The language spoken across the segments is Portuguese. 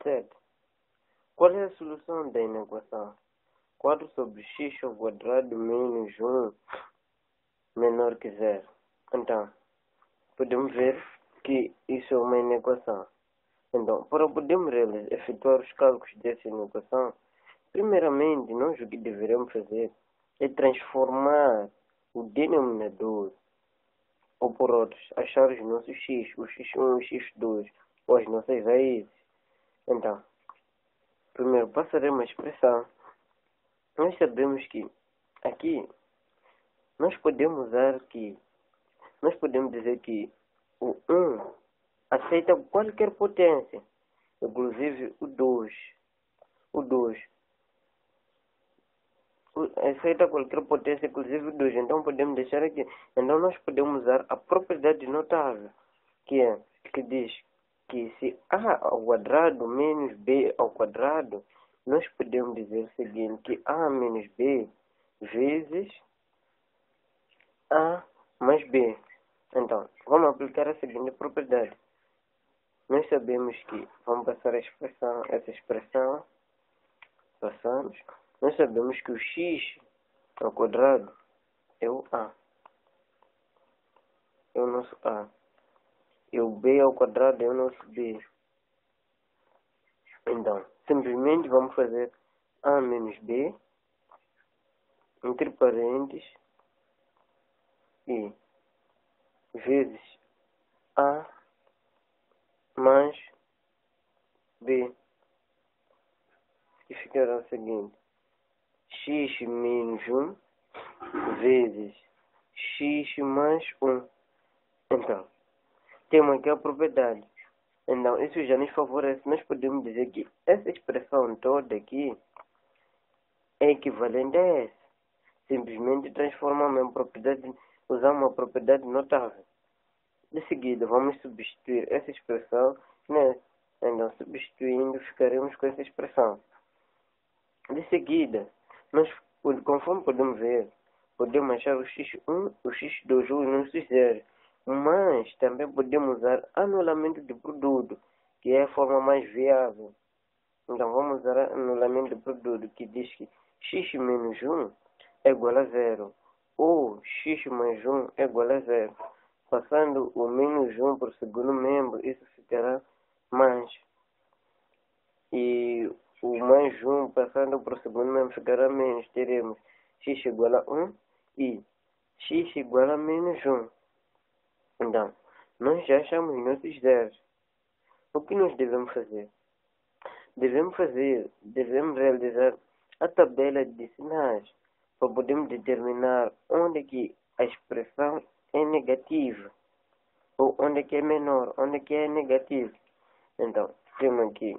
7. Qual é a solução da inequação? 4 sobre x ao quadrado menos 1 menor que 0. Então, podemos ver que isso é uma inequação. Então, para podermos efetuar os cálculos dessa inequação, primeiramente, nós o que deveremos fazer é transformar o denominador, ou por outros, achar os nossos x, o x1 e o x2, ou as nossas raízes. Então, primeiro passaremos a expressão. Nós sabemos que aqui nós podemos dizer que o 1 aceita qualquer potência, inclusive o 2. O 2 aceita qualquer potência, inclusive o 2. Então podemos deixar aqui. Então nós podemos usar a propriedade notável, que diz que se a ao quadrado menos b ao quadrado, nós podemos dizer o seguinte, que a menos b vezes a mais b. Então, vamos aplicar a seguinte propriedade. Nós sabemos que, vamos passar essa expressão, passamos. Nós sabemos que o x ao quadrado é o a, é o nosso a. E o b ao quadrado é o nosso b. Então, simplesmente vamos fazer a menos b, entre parênteses, e vezes a mais b, que ficará o seguinte, x menos 1 vezes x mais 1. Então, temos aqui a propriedade. Então, isso já nos favorece. Nós podemos dizer que essa expressão toda aqui é equivalente a essa. Simplesmente transformamos em propriedade, usamos uma propriedade notável. De seguida, vamos substituir essa expressão nessa. Então, substituindo, ficaremos com essa expressão. De seguida, nós, conforme podemos ver, podemos achar o x1, o x2 ou os nossos zeros. Mas também podemos usar anulamento de produto, que é a forma mais viável. Então, vamos usar anulamento de produto, que diz que x menos 1 é igual a 0, ou x mais 1 é igual a 0. Passando o menos 1 para o segundo membro, isso ficará mais. E o mais 1 passando para o segundo membro ficará menos. Teremos x igual a 1 e x igual a menos 1. Então, nós já achamos nossos zeros. O que nós devemos fazer? Devemos realizar a tabela de sinais para podermos determinar onde que a expressão é negativa ou onde que é menor, onde que é negativo. Então, temos aqui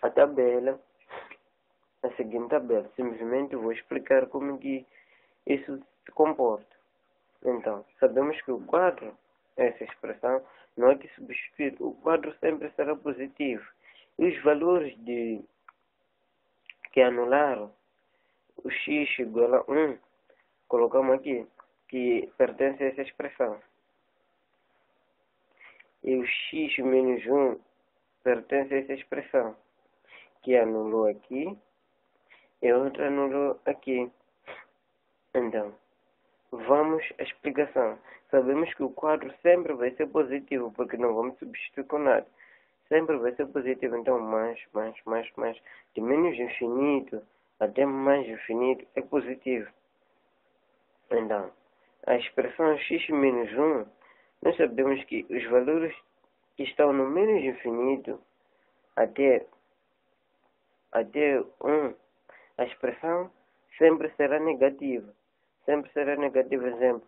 a tabela, a seguinte tabela. Simplesmente vou explicar como que isso se comporta. Então, sabemos que o quadro, essa expressão, não é que substituir. O quadro sempre será positivo. E os valores que anularam, o x igual a 1, colocamos aqui, que pertence a essa expressão. E o x menos 1 pertence a essa expressão, que anulou aqui e outra anulou aqui. Então, vamos à explicação. Sabemos que o quadro sempre vai ser positivo, porque não vamos substituir com nada. Sempre vai ser positivo, então mais. De menos infinito até mais infinito é positivo. Então, a expressão x menos 1, nós sabemos que os valores que estão no menos infinito até 1, a expressão sempre será negativa. Sempre será negativo. Exemplo,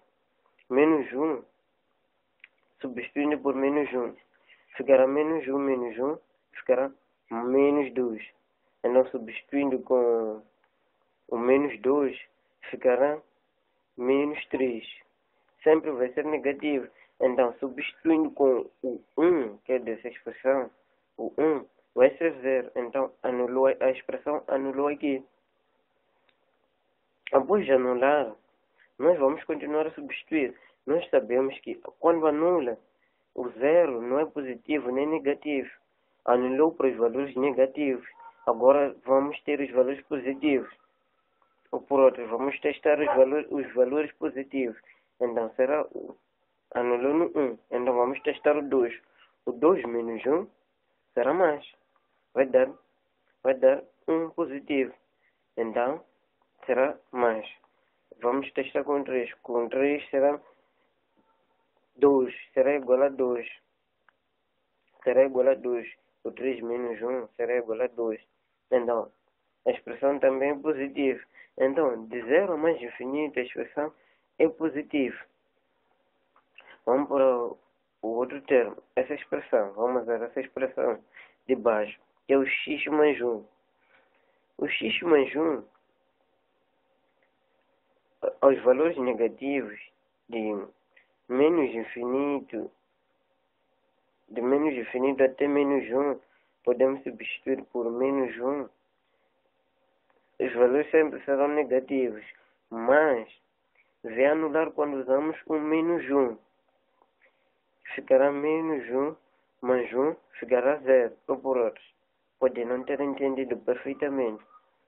menos 1, substituindo por menos 1, ficará menos 1, ficará menos 2. Então, substituindo com o menos 2, ficará menos 3. Sempre vai ser negativo. Então, substituindo com o 1, que é dessa expressão, o 1 vai ser 0. Então, anulou, a expressão anulou aqui. Após anular, nós vamos continuar a substituir. Nós sabemos que quando anula, o 0 não é positivo nem negativo. Anulou para os valores negativos. Agora vamos ter os valores positivos. Ou por outro, vamos testar os valores positivos. Então será anulou no 1. Então vamos testar o 2. O 2 menos 1 será mais. Vai dar 1 positivo. Então será mais. Vamos testar com 3. Com 3 será 2. Será igual a 2. Será igual a 2. O 3 menos 1 será igual a 2. Então, a expressão também é positiva. Então, de 0 a mais infinito, a expressão é positiva. Vamos para o outro termo. Essa expressão, vamos usar essa expressão de baixo, que é o x mais 1. O x mais 1, aos valores negativos de menos infinito até menos 1, podemos substituir por menos 1. Os valores sempre serão negativos, mas vai anular quando usamos o menos 1. Ficará menos 1 mais 1 ficará 0, ou por outros. Pode não ter entendido perfeitamente.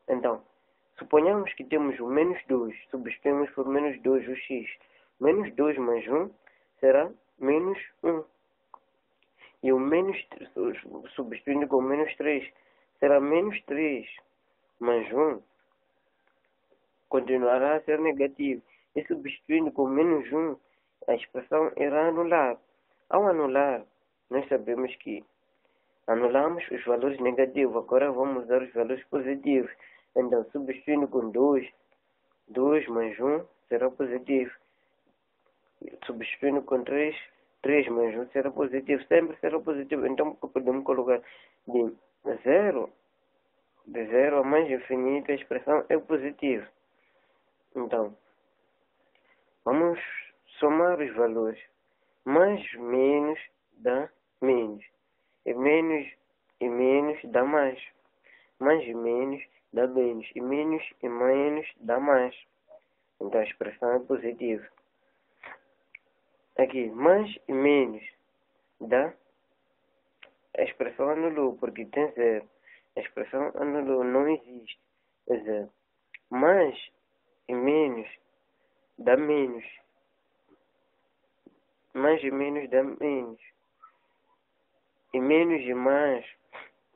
Então, suponhamos que temos o menos 2, substituímos por menos 2 o x. Menos 2 mais 1 será menos 1. E o menos, substituindo com menos 3, será menos 3 mais 1. Continuará a ser negativo. E substituindo com menos 1, a expressão irá anular. Ao anular, nós sabemos que anulamos os valores negativos. Agora vamos usar os valores positivos. Então, substituindo com 2, 2 mais 1 será positivo. Substituindo com 3, 3 mais 1 será positivo. Sempre será positivo. Então, podemos colocar de 0 a mais infinito, a expressão é positiva. Então, vamos somar os valores. Mais menos dá menos. E menos dá mais. Mais e menos dá menos. E menos dá mais. Então a expressão é positiva. Aqui, mais e menos dá. A expressão anulou porque tem 0. A expressão anulou, não existe. É 0. Mais e menos dá menos. Mais e menos dá menos. E mais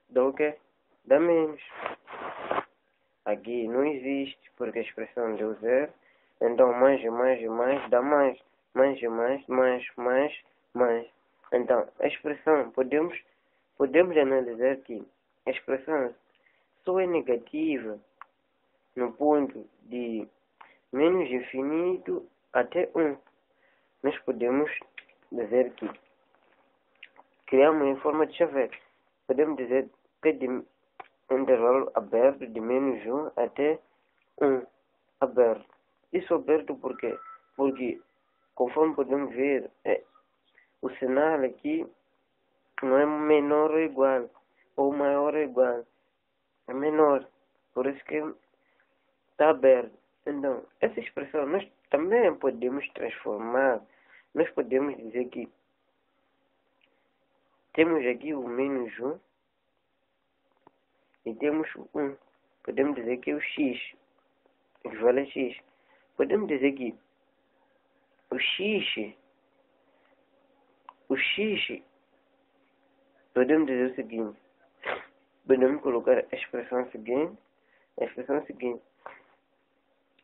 dá o quê? Dá menos. Aqui não existe, porque a expressão deu 0. Então mais dá mais. Mais e mais. Então, a expressão, podemos analisar que a expressão só é negativa no ponto de menos infinito até 1. Nós podemos dizer que criamos em forma de chaveiro. Podemos dizer que de intervalo aberto de menos 1 até 1 aberto. Isso aberto por quê? Porque, conforme podemos ver, o sinal aqui não é menor ou igual, ou maior ou igual. É menor. Por isso que está aberto. Então, essa expressão nós também podemos transformar. Nós podemos dizer que temos aqui o menos 1 e temos o 1. Podemos dizer que o x equivale a x. Podemos dizer que o x, podemos dizer o seguinte. Podemos colocar a expressão seguinte.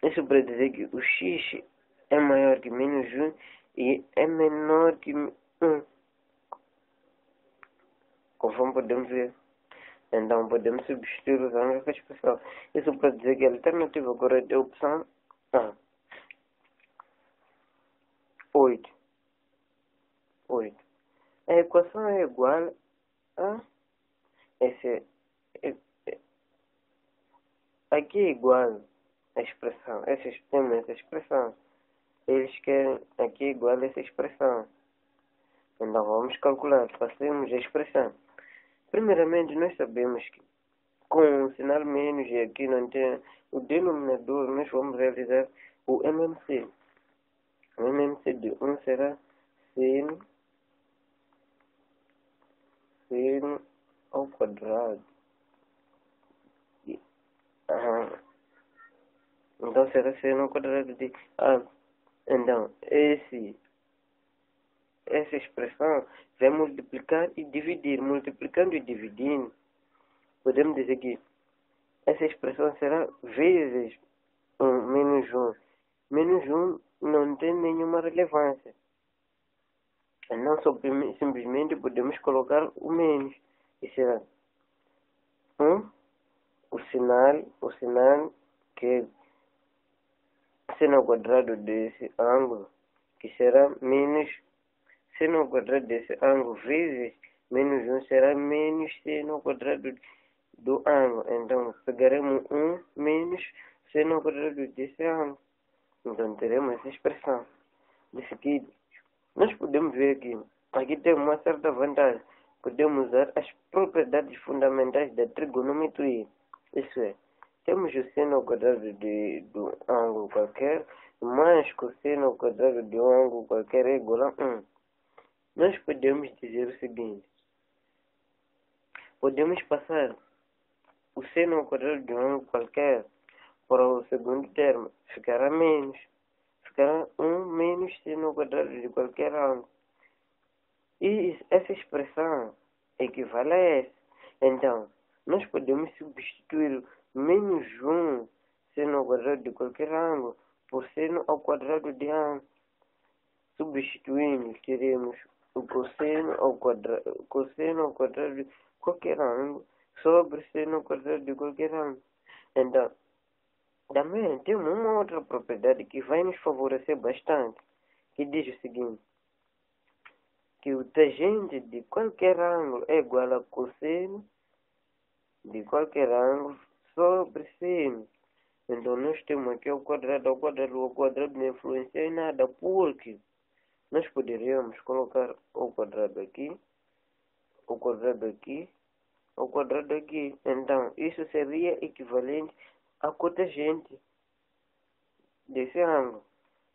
Isso para dizer que o x é maior que menos 1 e é menor que 1. Conforme podemos ver. Então podemos substituir usando essa expressão. Isso para dizer que a alternativa correta é a opção A. 8. A equação é igual a aqui é igual a expressão. Temos essa expressão. Eles querem aqui igual a essa expressão. Então vamos calcular. Passemos a expressão. Primeiramente, nós sabemos que com o sinal menos e aqui não tem o denominador, nós vamos realizar o MMC. O MMC de 1 será seno ao quadrado. Então será seno ao quadrado de A. Então, essa expressão vai multiplicar e dividir. Multiplicando e dividindo, podemos dizer que essa expressão será vezes 1 menos 1. Menos 1 não tem nenhuma relevância. Não simplesmente podemos colocar o menos. E será 1, o sinal que é seno ao quadrado desse ângulo, que será menos seno ao quadrado desse ângulo vezes menos 1 será menos seno ao quadrado do ângulo. Então, pegaremos 1 menos seno ao quadrado desse ângulo. Então, teremos essa expressão. De seguida, nós podemos ver que aqui tem uma certa vantagem. Podemos usar as propriedades fundamentais da trigonometria. Isso é, temos o seno ao quadrado do ângulo qualquer, mais cosseno ao quadrado de um ângulo qualquer é igual a 1. Nós podemos dizer o seguinte. Podemos passar o seno ao quadrado de um ângulo qualquer para o segundo termo. Ficará menos. Ficará 1 menos seno ao quadrado de qualquer ângulo. E essa expressão equivale a essa. Então, nós podemos substituir menos 1 seno ao quadrado de qualquer ângulo por seno ao quadrado de ângulo. Substituindo, teremos o cosseno ao quadrado de qualquer ângulo sobre seno ao quadrado de qualquer ângulo. Então, também temos uma outra propriedade que vai nos favorecer bastante, que diz o seguinte, que o tangente de qualquer ângulo é igual a cosseno de qualquer ângulo sobre seno. Então, nós temos aqui o quadrado não influencia em nada, porque nós poderíamos colocar o quadrado aqui, o quadrado aqui, o quadrado aqui. Então, isso seria equivalente à cotangente desse ângulo.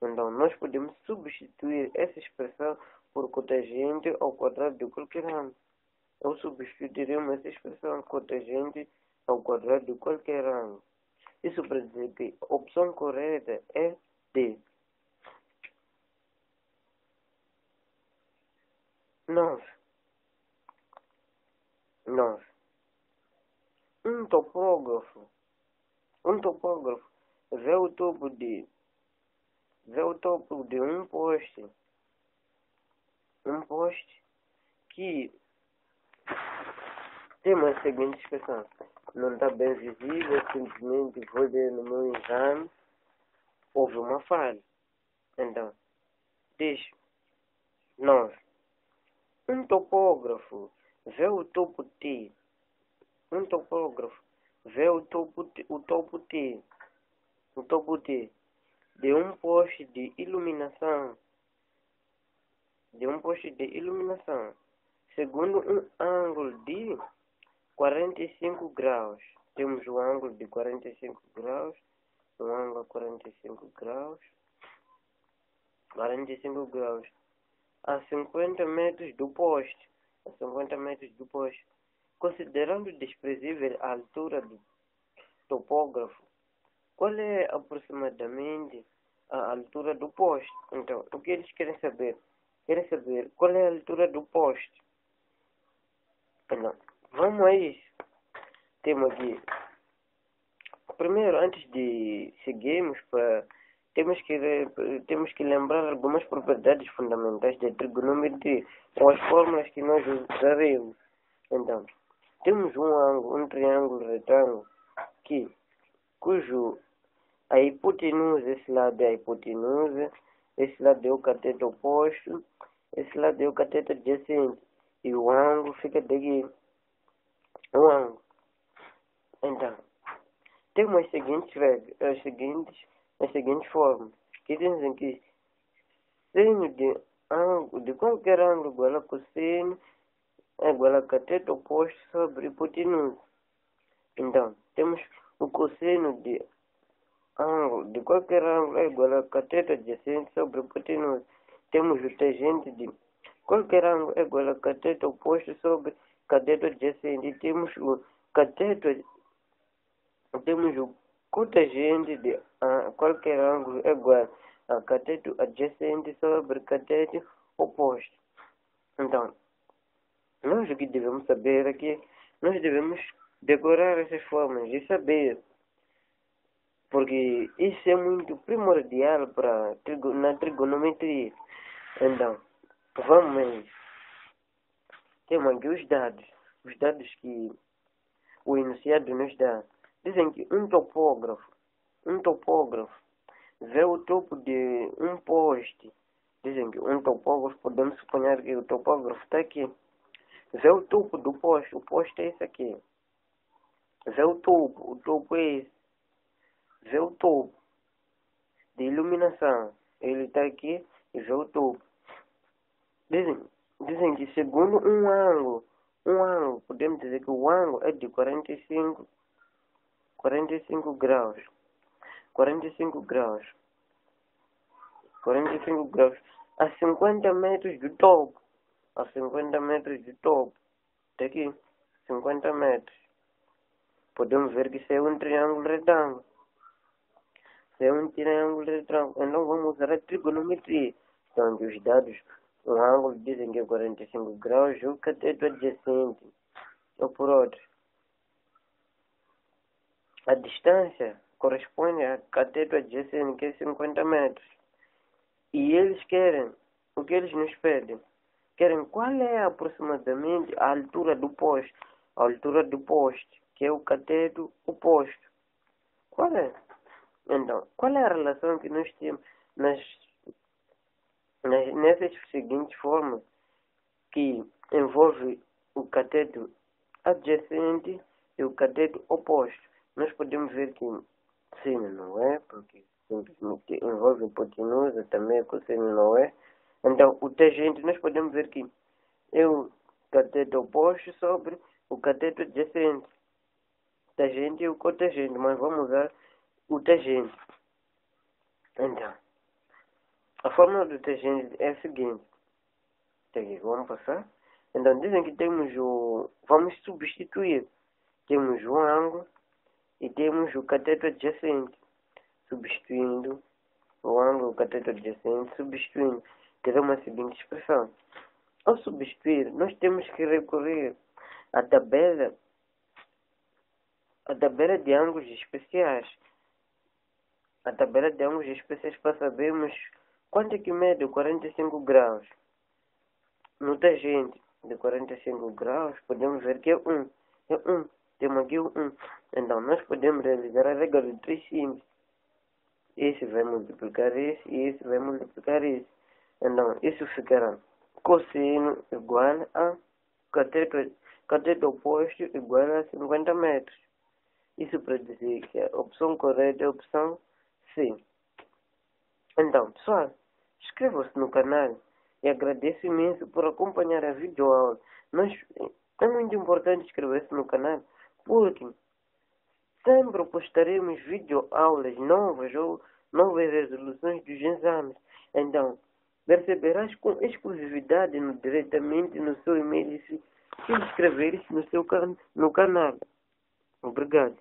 Então, nós podemos substituir essa expressão por cotangente ao quadrado de qualquer ângulo. Ou substituiremos essa expressão cotangente ao quadrado de qualquer ângulo. Isso para dizer que a opção correta é D. 9. Um topógrafo vê o topo de um poste que tem a seguinte expressão: não está bem visível, simplesmente vou ver no meu exame, houve uma falha. Então, diz 9. Um topógrafo vê o topo T. Um topógrafo vê o topo T de um poste de iluminação. Segundo um ângulo de 45 graus. Temos o ângulo de 45 graus. Um ângulo a 45 graus. 45 graus. A 50 metros do poste. Considerando desprezível a altura do topógrafo, qual é aproximadamente a altura do poste? Então, o que eles querem saber? Querem saber qual é a altura do poste. Então, vamos a isso. Temos aqui. Primeiro, antes de seguirmos temos que lembrar algumas propriedades fundamentais da trigonometria, ou as fórmulas que nós usaremos. Então, temos um triângulo retângulo cujo a hipotenusa, esse lado é a hipotenusa, esse lado é o cateto oposto, esse lado é o cateto adjacente, e o ângulo fica daqui. O ângulo. Então, temos as seguintes fórmulas, que dizem que seno de qualquer ângulo igual a cosseno é igual a cateto oposto sobre hipotenusa. Então, temos o cosseno de qualquer ângulo é igual a cateto adjacente sobre hipotenusa. Temos o tangente de qualquer ângulo é igual a cateto oposto sobre cateto adjacente. E temos o cateto, temos o cotangente de qualquer ângulo é igual a cateto adjacente sobre cateto oposto. Então, nós o que devemos saber é que nós devemos decorar essas formas e saber, porque isso é muito primordial na trigonometria. Então, vamos, temos aqui os dados que o enunciado nos dá. Dizem que um topógrafo vê o topo de um poste. Dizem que um topógrafo, podemos suponhar que o topógrafo está aqui. Vê o topo do poste, o poste é esse aqui. Vê o topo é esse. Vê o topo de iluminação, ele está aqui e vê o topo. Dizem que segundo um ângulo, podemos dizer que o ângulo é de 45 graus. 45 graus a 50 metros do topo. Daqui, 50 metros. Podemos ver que isso é um triângulo retângulo. Então vamos usar a trigonometria. Então, os dados, um ângulo dizem que é 45 graus, o cateto adjacente, ou por outro. A distância corresponde a cateto adjacente, que é 50 metros. E eles querem, o que eles nos pedem? Querem qual é aproximadamente a altura do poste. A altura do poste, que é o cateto oposto. Qual é? Então, qual é a relação que nós temos nessas seguintes formas que envolve o cateto adjacente e o cateto oposto? Nós podemos ver que sino não é, porque simplesmente envolve hipotenusa, também cosseno não é. Então, o tangente, nós podemos ver que é o cateto oposto sobre o cateto adjacente. Tangente e o cotangente, mas vamos usar o tangente. Então, a fórmula do tangente é a seguinte. Vamos passar. Então, dizem que temos vamos substituir. Temos o ângulo e temos o cateto adjacente. Substituindo o ângulo, o cateto adjacente, substituindo. Teremos a seguinte expressão. Ao substituir, nós temos que recorrer à tabela de ângulos especiais. A tabela de ângulos especiais para sabermos quanto é que mede 45 graus. No tangente de 45 graus, podemos ver que é 1. Temos aqui o 1. Então, nós podemos realizar a regra de 3 simples. Esse vai multiplicar esse e esse vai multiplicar esse. Então, isso ficará cosseno igual a cateto oposto igual a 50 metros. Isso para dizer que a opção correta é a opção C. Então, pessoal, inscrevam-se no canal e agradeço imenso por acompanhar a videoaula. É muito importante inscrever-se no canal, porque sempre postaremos videoaulas novas ou novas resoluções dos exames. Então, receberás com exclusividade diretamente no seu e-mail se inscreveres no canal. Obrigado.